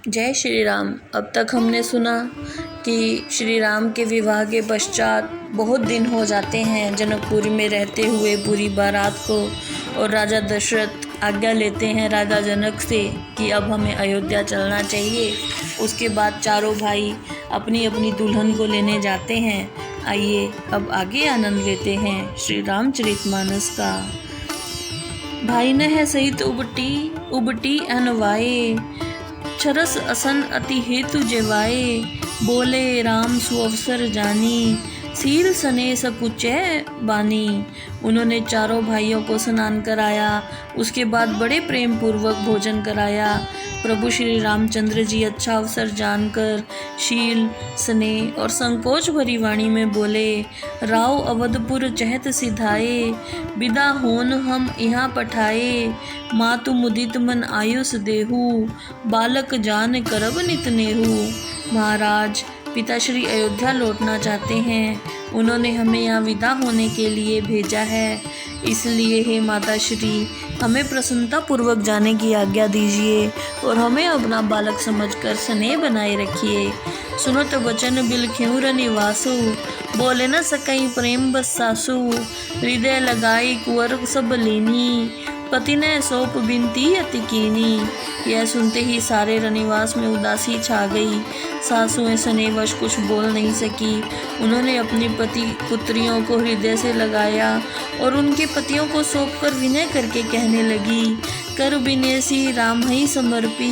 जय श्री राम। अब तक हमने सुना कि श्री राम के विवाह के पश्चात बहुत दिन हो जाते हैं जनकपुरी में रहते हुए पूरी बारात को, और राजा दशरथ आज्ञा लेते हैं राजा जनक से कि अब हमें अयोध्या चलना चाहिए। उसके बाद चारों भाई अपनी अपनी दुल्हन को लेने जाते हैं। आइए अब आगे आनंद लेते हैं श्री रामचरितमानस का। भाई न है सहित उबटी अनवाए, छरस असन अति हेतु जेवाए, बोले राम सुअवसर जानी, सील सने सकुचै बानी। उन्होंने चारों भाइयों को स्नान कराया, उसके बाद बड़े प्रेम पूर्वक भोजन कराया। प्रभु श्री रामचंद्र जी अच्छा अवसर जानकर शील स्नेह और संकोच भरी वाणी में बोले, राव अवधपुर चहत सिधाए, विदा होन हम यहाँ पठाए, मातु मुदित मन आयुष देहु, बालक जान करब नित नेहु। महाराज पिता श्री अयोध्या लौटना चाहते हैं, उन्होंने हमें यहाँ विदा होने के लिए भेजा है, इसलिए हे माता श्री हमें प्रसन्नता पूर्वक जाने की आज्ञा दीजिए और हमें अपना बालक समझकर स्नेह बनाए रखिए। सुनो तो वचन बिल ख्यूर निवासु, बोले न सकई प्रेम बस सासु, हृदय लगाई कुंवर सब लीनी, पति ने सौंप बिनती अति कीनी। यह सुनते ही सारे रनिवास में उदासी छा गई। सासुएं स्नेहवश कुछ बोल नहीं सकी। उन्होंने अपनी पति पुत्रियों को हृदय से लगाया और उनके पतियों को सौंपकर विनय करके कहने लगी, कर बिनेसी राम ही समर्पी,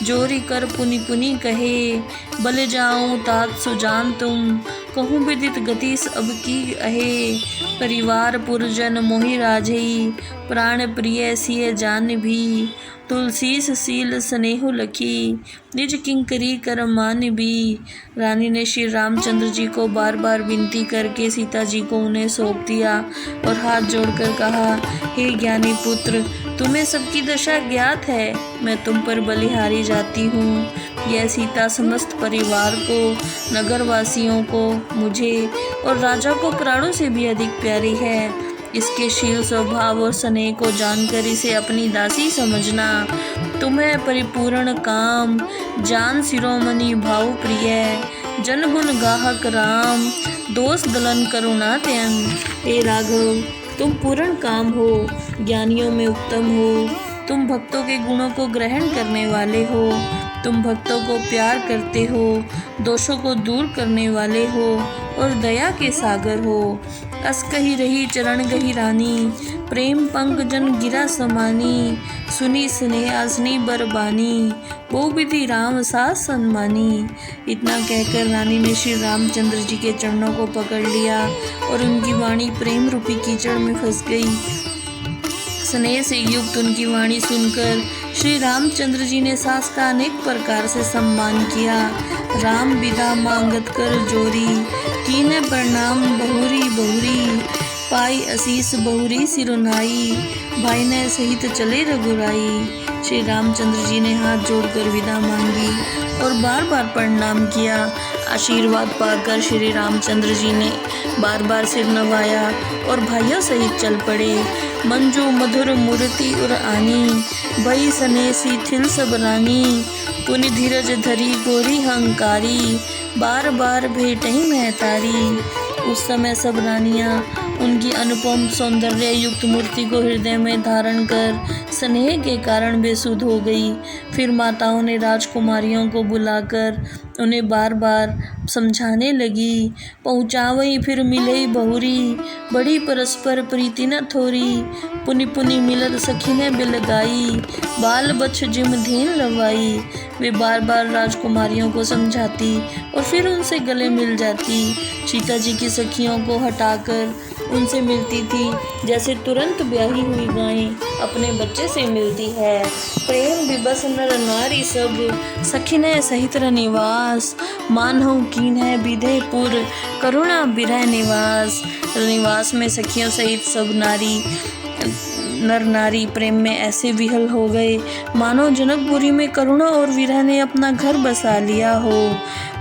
जोरी कर पुनि पुनि कहे, बल जाऊं तात सुजान तुम, कहूँ विदित गतिस अब की अहे, परिवार पुरजन मोहि राजई, प्राण प्रिय सिय जान भी, तुलसीस सील स्नेहु लखी, निज किंकरी कर मान भी। रानी ने श्री रामचंद्र जी को बार बार विनती करके सीता जी को उन्हें सौंप दिया और हाथ जोड़कर कहा, हे ज्ञानी पुत्र, तुम्हें सबकी दशा ज्ञात है, मैं तुम पर बलिहारी जाती हूँ। यह सीता समस्त परिवार को, नगरवासियों को, मुझे और राजा को प्राणों से भी अधिक प्यारी है। इसके शील स्वभाव और स्नेह को जानकर इसे अपनी दासी समझना। तुम्हें परिपूर्ण काम, जान शिरोमणि भाव प्रिय, जन गुण गाहक राम, दोष दलन करुणा त्यन। हे राघव, तुम पूर्ण काम हो, ज्ञानियों में उत्तम हो, तुम भक्तों के गुणों को ग्रहण करने वाले हो, तुम भक्तों को प्यार करते हो, दोषों को दूर करने वाले हो और दया के सागर हो। अस कही रही चरण गही रानी, प्रेम पंक जन गिरा समानी, सुनी स्नेह आसनी बरबानी, वो विधि राम सास सन्मानी। इतना कहकर रानी ने श्री रामचंद्र जी के चरणों को पकड़ लिया और उनकी वाणी प्रेम रूपी कीचड़ में फंस गई। स्नेह से युक्त उनकी वाणी सुनकर श्री रामचंद्र जी ने सास का अनेक प्रकार से सम्मान किया। राम विदा मांगत कर जोरी, कीने प्रणाम बहुरी बहुरी, पाई असीस बहुरी सिरुनाई, भाई ने सहित चले रघुराई। श्री रामचंद्र जी ने हाथ जोड़कर विदा मांगी और बार बार प्रणाम किया। आशीर्वाद पाकर श्री रामचंद्र जी ने बार बार सिर नवाया और भाइयों सहित चल पड़े। मंजू मधुर मूर्ति उर आनी, भई सनेसी थिल सब रानी, पुनि धीरज धरी गोरी हंकारी, बार बार भेट ही महतारी। उस समय सब रानियां उनकी अनुपम सौंदर्य युक्त मूर्ति को हृदय में धारण कर स्नेह के कारण बेसुध हो गई। फिर माताओं ने राजकुमारियों को बुलाकर उन्हें बार बार समझाने लगी। पहुँचावई फिर मिलई बहुरी, बड़ी परस्पर प्रीति न थोरी, पुनि पुनि मिलत सखी ने बिलगाई, बाल बच्छ जिम धेन लवाई। वे बार बार राजकुमारियों को समझाती और फिर उनसे गले मिल जाती। सीता जी की सखियों को हटाकर उनसे मिलती थी, जैसे तुरंत ब्याही हुई गायें अपने बच्चे से मिलती है। प्रेम विबस नर नारी सब, सखिने सहित निवास, मानहु कीन है विधेपुर, करुणा बिरह निवास। निवास में सखियों सहित सब नर नारी प्रेम में ऐसे विहल हो गए मानो जनकपुरी में करुणा और विरह ने अपना घर बसा लिया हो।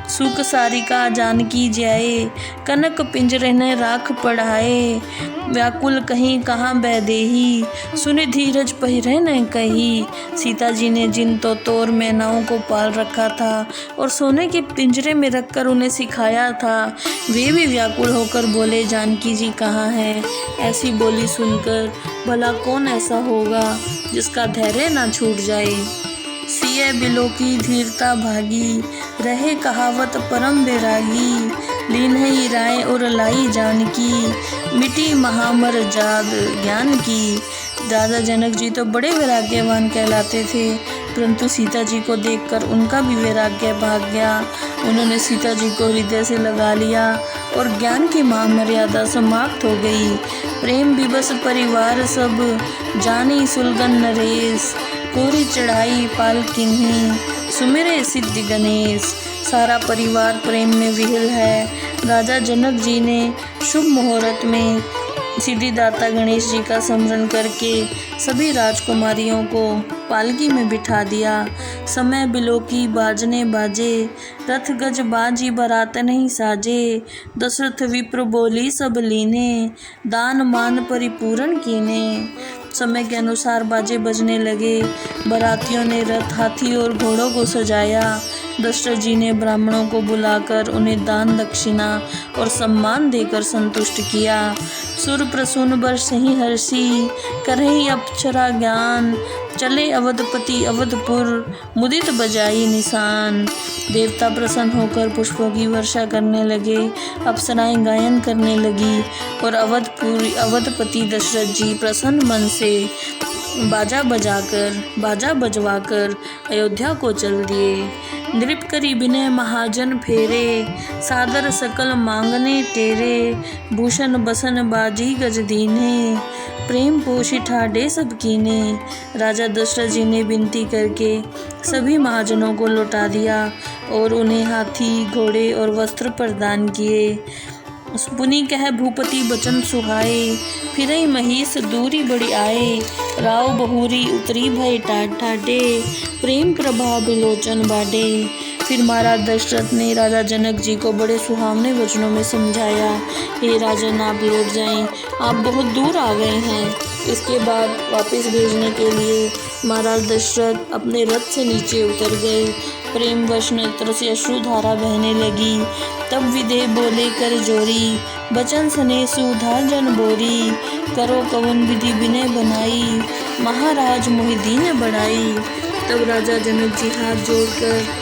सुख सारिका जानकी जाए, कनक पिंजरे ने राख पढ़ाए। व्याकुल कहीं कहाँ बैदेही, सुनि धीरज पहिरे न कही। सीता जी ने जिन तोर मैनाओं को पाल रखा था और सोने के पिंजरे में रखकर उन्हें सिखाया था, वे भी व्याकुल होकर बोले, जानकी जी कहाँ हैं? ऐसी बोली सुनकर भला कौन ऐसा होगा जिसका धैर्य ना छूट जाए। सिय बिलो की धीरता भागी, रहे कहावत परम बैरागी। लीन्ही राय और लाई जानकी, मिटी महामर जाद ज्ञान की। राजा जनक जी तो बड़े वैराग्यवान कहलाते थे, परंतु सीता जी को देखकर उनका भी वैराग्य भाग गया। उन्होंने सीता जी को हृदय से लगा लिया और ज्ञान की महामर्यादा समाप्त हो गई। प्रेम विवश परिवार सब, जानी सुलगन नरेश। कोरी चढ़ाई पाल किन्हीं, सुमिरे सिद्धि गणेश। सारा परिवार प्रेम में विह्वल है। राजा जनक जी ने शुभ मुहूर्त में सिद्धिदाता गणेश जी का स्मरण करके सभी राजकुमारियों को पालकी में बिठा दिया। समय बिलोकी बाजने बाजे, रथ गज बाजी बारात नहीं साजे। दशरथ विप्र बोली सब लीने, दान मान परिपूर्ण कीने। समय के अनुसार बाजे बजने लगे। बारातियों ने रथ, हाथी और घोड़ों को सजाया। दशरथ जी ने ब्राह्मणों को बुलाकर उन्हें दान दक्षिणा और सम्मान देकर संतुष्ट किया। सुर प्रसून बरसहि हर्षि, करहि अप्सरा ज्ञान। चले अवधपति अवधपुर, मुदित बजाई निशान। देवता प्रसन्न होकर पुष्पों की वर्षा करने लगे, अप्सराएं गायन करने लगी और अवधपति दशरथ जी प्रसन्न मन से बाजा बजवाकर अयोध्या को चल दिए। नृप करी विनय महाजन फेरे, सादर सकल मांगने तेरे। भूषण बसन बाजी गज दीने, प्रेम पोषि ठाडे सब कीने। राजा दशरथ जी ने विनती करके सभी महाजनों को लौटा दिया और उन्हें हाथी, घोड़े और वस्त्र प्रदान किए। पुनि कह भूपति बचन सुहाए, फिरई महिष दूरी बड़ी आए। राव बहुरी उतरी भय ठाडे, प्रेम प्रभा बिलोचन बाडे। फिर महाराज दशरथ ने राजा जनक जी को बड़े सुहावने वचनों में समझाया, हे राजन आप लौट जाएं, आप बहुत दूर आ गए हैं। इसके बाद वापस भेजने के लिए महाराज दशरथ अपने रथ से नीचे उतर गए। प्रेमवश नेत्र से अश्रुधारा बहने लगी। तब विदेह बोले कर जोरी, बचन सने सुधा जन बोरी। करो कवन विधि विनय बनाई, महाराज मोहि दीन बढ़ाई। तब राजा जनक जी हाथ जोड़कर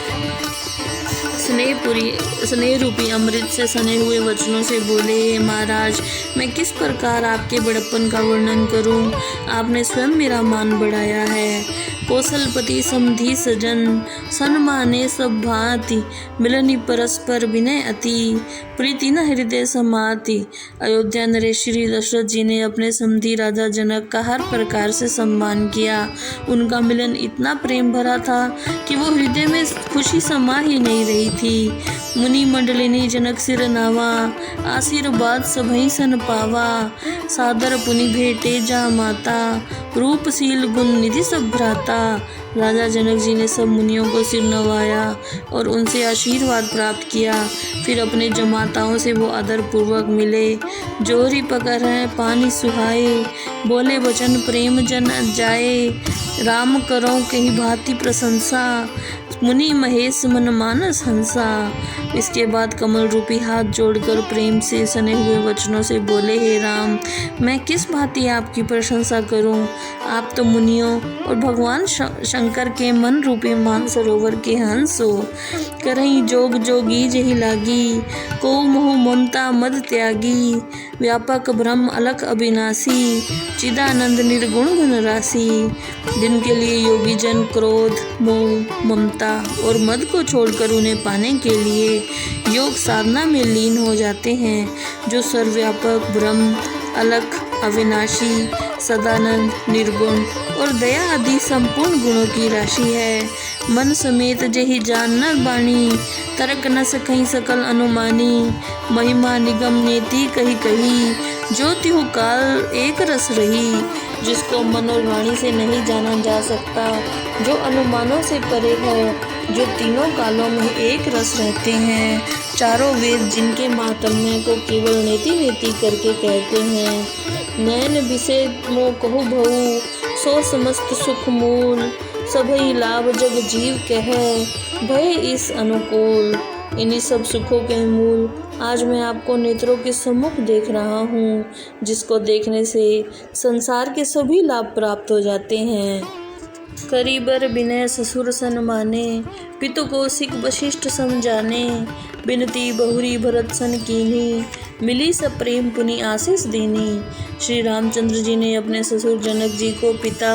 स्नेह रूपी अमृत से सने हुए वचनों से बोले, हे महाराज मैं किस प्रकार आपके बड़प्पन का वर्णन करूं? आपने स्वयं मेरा मान बढ़ाया है। कौशलपति समधि सजन, सन्माने सब भांति। मिलनी परस्पर विनय अति, प्रीति न हृदय समाति। अयोध्या नरेश श्री दशरथ जी ने अपने समधि राजा जनक का हर प्रकार से सम्मान किया। उनका मिलन इतना प्रेम भरा था कि वो हृदय में खुशी समा ही नहीं रही थी। मुनि मंडलिनी जनक सिर नावा, आशीर्वाद सभई सन पावा। सादर पुनि भेटे जा माता, रूपशील गुण निधि सब भ्राता। राजा जनक जी ने सब मुनियों को सिर नवाया और उनसे आशीर्वाद प्राप्त किया। फिर अपने जमाताओं से वो आदर पूर्वक मिले। जोरी पकड़ है पानी सुहाए, बोले वचन प्रेम जन जाए। राम करो कही भांति प्रशंसा, मुनि महेश मन मानस हंसा। इसके बाद कमल रूपी हाथ जोड़कर प्रेम से सने हुए वचनों से बोले, हे राम मैं किस भांति आपकी प्रशंसा करूं? आप तो मुनियों और भगवान शंकर के मन रूपी मानसरोवर के हंस हो। करहीं जोग जोगी जही लागी, को मोह ममता मद त्यागी। व्यापक ब्रह्म अलख अविनाशी, चिदानंद निर्गुण गुण राशि। दिन के लिए योगी जन क्रोध, मोह, ममता और मद को छोड़कर उन्हें पाने के लिए योग साधना में लीन हो जाते हैं, जो सर्वव्यापक ब्रह्म अलख अविनाशी, सदानंद, निर्गुण और दया आदि संपूर्ण गुणों की राशि है। मन समेत जही जानना बाणी, तर्क न सकहीं सकल अनुमानी। महिमा निगम नेति कही कही, जो तिहु काल एक रस रही। जिसको मन और वाणी से नहीं जाना जा सकता, जो अनुमानों से परे है, जो तीनों कालों में एक रस रहते हैं, चारों वेद जिनके माहात्म्य को केवल नेति नेति करके कहते हैं। नैन बिसे मोह कहु भऊ, सो समस्त सुख मूल, सभई लाभ जग जीव कह, भय इस अनुकूल। इन्हीं सब सुखों के मूल आज मैं आपको नेत्रों के सम्मुख देख रहा हूँ, जिसको देखने से संसार के सभी लाभ प्राप्त हो जाते हैं। करीबर बिनय ससुर सन माने, पितु कौशिक वशिष्ठ समझाने, बिनती बहुरी भरत सन कीनी, मिली सब प्रेम पुनि आशीष दीनी। श्री रामचंद्र जी ने अपने ससुर जनक जी को पिता,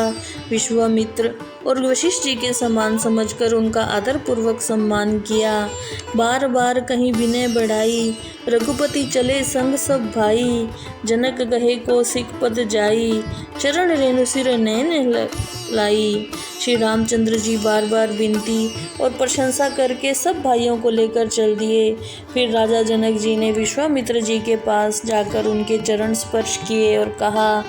विश्वामित्र और वशिष्ठ जी के समान समझकर उनका आदर पूर्वक सम्मान किया। बार बार कहीं विनय बढ़ाई, रघुपति चले संग सब भाई, जनक कहे कौशिक पद जाई, चरण रेणु सिर नैन लाई। श्री रामचंद्र जी बार बार विनती और प्रशंसा करके सब भाइयों को लेकर चल दिए। फिर राजा जनक जी ने विश्वामित्र जी के पास जाकर उनके चरण स्पर्श किए और कहा,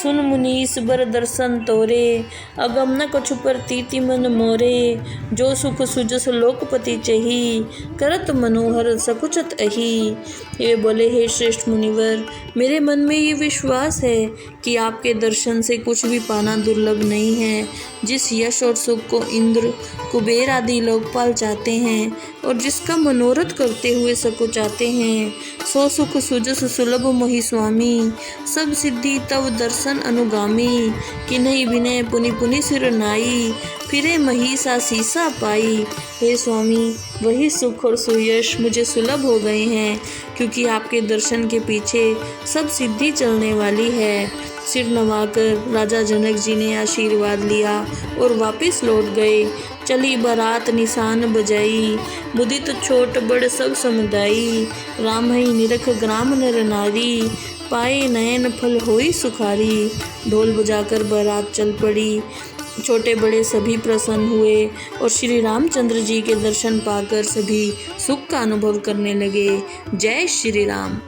सुन मुनीस बर दर्शन तोरे, अगम न कछु प्रतीति मन मोरे, जो सुख सुजस लोकपति चही, करत मनोहर सकुचत अही। ये बोले, हे श्रेष्ठ मुनिवर, मेरे मन में ये विश्वास है कि आपके दर्शन से कुछ भी पाना दुर्लभ नहीं है। जिस यश और सुख को इंद्र, कुबेर आदि लोकपाल चाहते हैं और जिसका मनोरथ करते हुए सकुचाते हैं, सो सुख सुजस सुलभ मोहि स्वामी, सब सिद्धि तव दर्शन अनुगामी, किन्हीं विनय पुनि पुनि सिर नाई, फिरे महिषा सीसा पाई। हे स्वामी, वही सुख और सुयश मुझे सुलभ हो गए हैं, क्योंकि आपके दर्शन के पीछे सब सिद्धि चलने वाली है। सिर नवाकर राजा जनक जी ने आशीर्वाद लिया और वापस लौट गए। चली बारात निशान बजाई, मुदित छोट बड़ सब समुदायी, राम ही निरख ग्राम नर नारी, पाए नयन फल होई सुखारी। ढोल बजाकर बारात चल पड़ी, छोटे बड़े सभी प्रसन्न हुए और श्री रामचंद्र जी के दर्शन पाकर सभी सुख का अनुभव करने लगे। जय श्री राम।